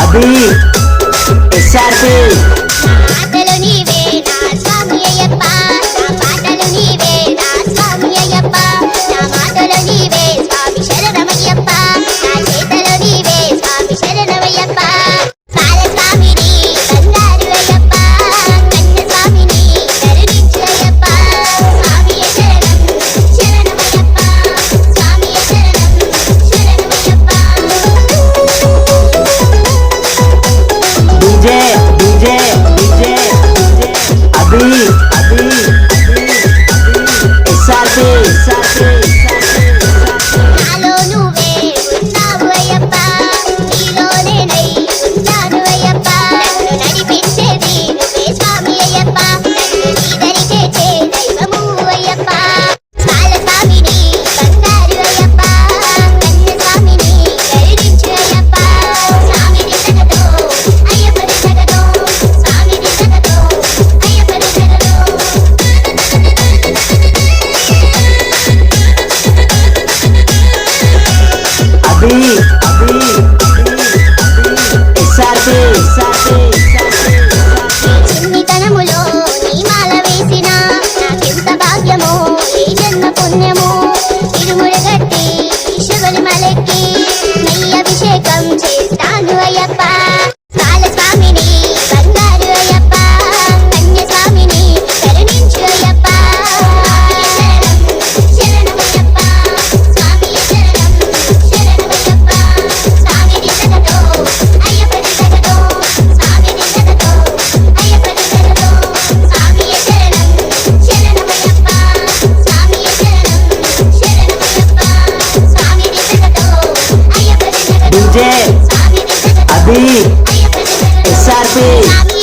అభి SRP మాటలు నీవే నా స్వామి అయ్యప్ప నా మాటలు నీవే నా స్వామి అయ్యప్ప నా మాటలు నీవే స్వామి శరణమయ్యప్ప నా చేతలు నీవే స్వామి శరణమయ్యప్ప బాల స్వామిని బంగారు అయ్యప్ప కన్య స్వామిని కరుణించు అయ్యప్ప స్వామి శరణం శరణమయ్యప్ప స్వామి శరణం శరణమయ్యప్ప DJ DJ DJ Abhi Abhi SRP నాలో నువ్వే ఉన్నావు అయ్యప్ప నీలోనే నై ఉంటాను అయ్యప్ప నన్ను నడిపించేది నువ్వే స్వామి అయ్యప్ప నన్ను నీదరి చేసే దైవము అయ్యప్ప బాల స్వామిని బంగారు అయ్యప్ప కన్య స్వామిని కరుణించు అయ్యప్ప స్వామి దిశగతో అయ్యప్ప దిశగతో స్వామి దిశగతో అయ్యప్ప దిశగతో అభి అభి ఎస్ఆర్పి చిన్నితనములో నీ మాల వేసిన నాకెంత భాగ్యమో ఈ జన్మ పుణ్యము తిరుమురుగట్టి శబరిమలెక్కి నెయ్యి అభిషేకం చేస్తాను అయ్యప్ప బాల స్వామిని బంగారు అయ్యప్ప కన్య స్వామిని కరుణించు అయ్యప్ప శరణమయ్యప్ప స్వామి శరణం శరణమయ్యప్ప స్వామి దిశగతో అయ్యప్ప దిశగతో స్వామి దిశగతో అయ్యప్ప దిశగతో స్వామి శరణం శరణమయ్యప్ప స్వామి శరణం శరణమయ్యప్ప స్వామి దిశగతో అయ్యప్ప దిశగతో డీజే స్వామి దిశగతో అభి అయ్యప్ప దిశగతో ఎస్ఆర్పి స్వామి